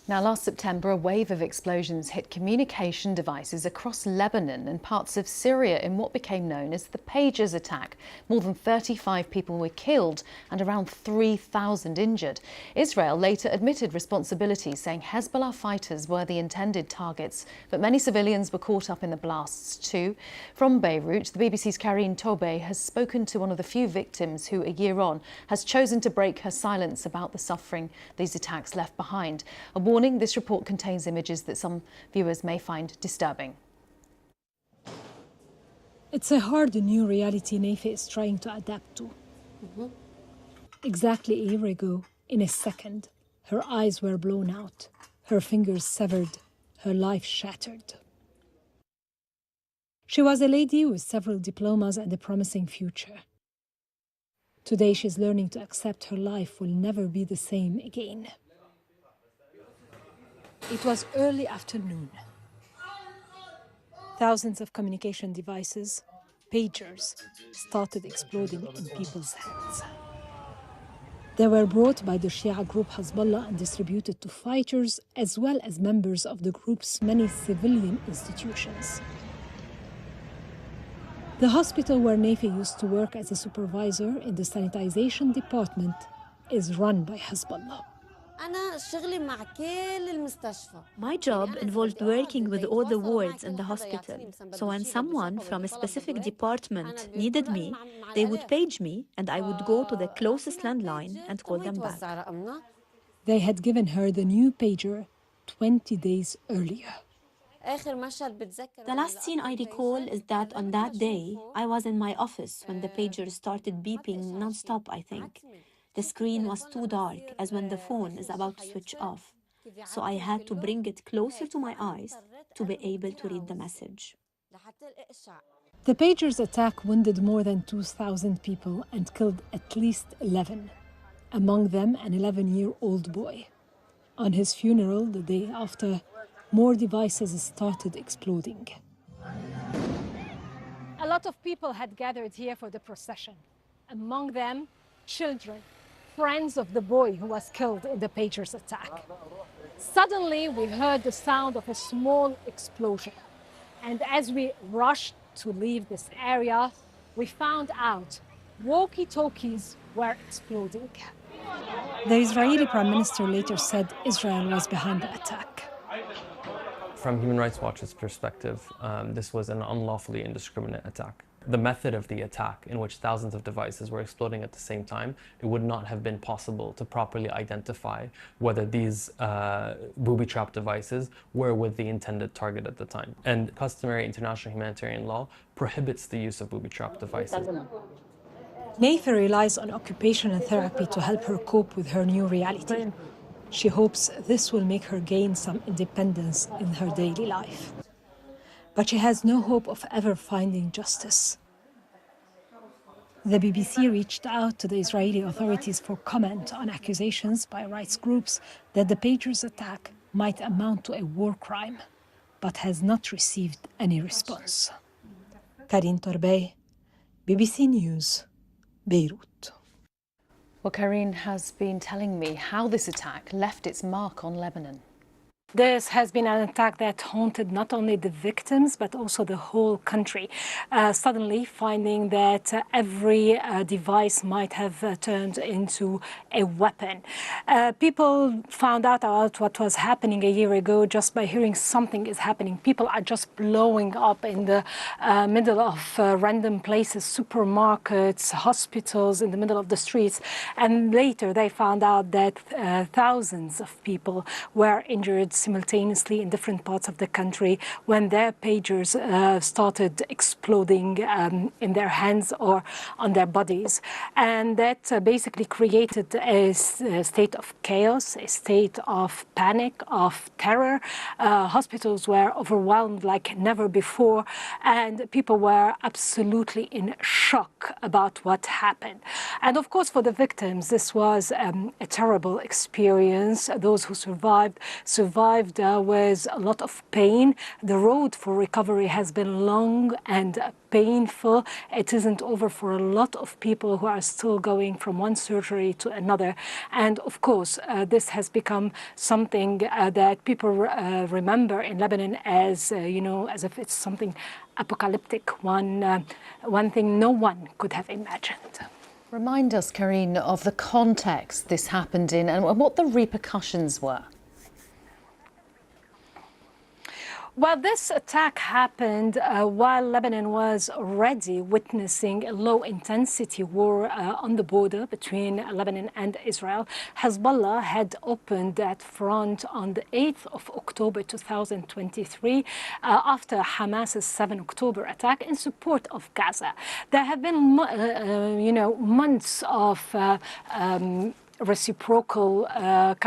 Now, last September, a wave of explosions hit communication devices across Lebanon and parts of Syria in what became known as the Pagers attack. More than 35 people were killed and around 3,000 injured. Israel later admitted responsibility, saying Hezbollah fighters were the intended targets, but many civilians were caught up in the blasts too. From Beirut, the BBC's Karine Tobe has spoken to one of the few victims who, a year on, has chosen to break her silence about the suffering these attacks left behind. A warning, this report contains images that some viewers may find disturbing. It's a hard new reality Nafi is trying to adapt to. Exactly a year ago, in a second, her eyes were blown out, her fingers severed, her life shattered. She was a lady with several diplomas and a promising future. Today, she's learning to accept her life will never be the same again. It was early afternoon. Thousands of communication devices, pagers, started exploding in people's hands. They were brought by the Shia group Hezbollah and distributed to fighters as well as members of the group's many civilian institutions. The hospital where Nafi used to work as a supervisor in the sanitization department is run by Hezbollah. My job involved working with all the wards in the hospital. So when someone from a specific department needed me, they would page me and I would go to the closest landline and call them back. They had given her the new pager 20 days earlier. The last scene I recall is that on that day, I was in my office when the pager started beeping non-stop, I think. The screen was too dark, as when the phone is about to switch off. So I had to bring it closer to my eyes to be able to read the message. The pager's attack wounded more than 2,000 people and killed at least 11, among them an 11-year-old boy. On his funeral, the day after, more devices started exploding. A lot of people had gathered here for the procession, among them children, friends of the boy who was killed in the pager's attack. Suddenly, we heard the sound of a small explosion. And as we rushed to leave this area, we found out walkie-talkies were exploding. The Israeli Prime Minister later said Israel was behind the attack. From Human Rights Watch's perspective, this was an unlawfully indiscriminate attack. The method of the attack, in which thousands of devices were exploding at the same time, it would not have been possible to properly identify whether these booby-trapped devices were with the intended target at the time. And customary international humanitarian law prohibits the use of booby-trapped devices. Nafi relies on occupational therapy to help her cope with her new reality. She hopes this will make her gain some independence in her daily life. But she has no hope of ever finding justice. The BBC reached out to the Israeli authorities for comment on accusations by rights groups that the pager's attack might amount to a war crime, but has not received any response. Karine Torbey, BBC News, Beirut. Well, Karine has been telling me how this attack left its mark on Lebanon. This has been an attack that haunted not only the victims, but also the whole country. Suddenly finding that every device might have turned into a weapon. People found out about what was happening a year ago just by hearing something is happening. People are just blowing up in the middle of random places, supermarkets, hospitals, in the middle of the streets. And later they found out that thousands of people were injured simultaneously in different parts of the country when their pagers started exploding in their hands or on their bodies. And that basically created a state of chaos, a state of panic, of terror. Hospitals were overwhelmed like never before, and people were absolutely in shock about what happened. And of course, for the victims, this was a terrible experience. Those who survived survived with a lot of pain. The road for recovery has been long and painful. It isn't over for a lot of people who are still going from one surgery to another. And of course, this has become something that people remember in Lebanon as, as if it's something apocalyptic, one thing no one could have imagined. Remind us, Karine, of the context this happened in and what the repercussions were. Well, this attack happened while Lebanon was already witnessing a low-intensity war on the border between Lebanon and Israel. Hezbollah had opened that front on the 8th of October 2023 after Hamas's 7 October attack in support of Gaza. There have been, months of reciprocal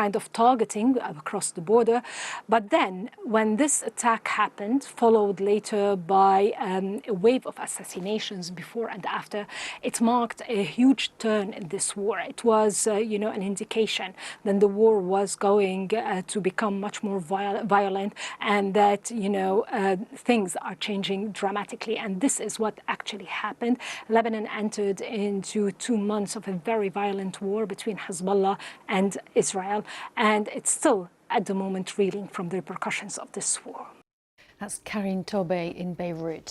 kind of targeting across the border. But then when this attack happened, followed later by a wave of assassinations before and after, it marked a huge turn in this war. It was, an indication that the war was going to become much more violent and that, things are changing dramatically. And this is what actually happened. Lebanon entered into 2 months of a very violent war between Hezbollah and Israel, and it's still at the moment reeling from the repercussions of this war. That's Karine Tobe in Beirut.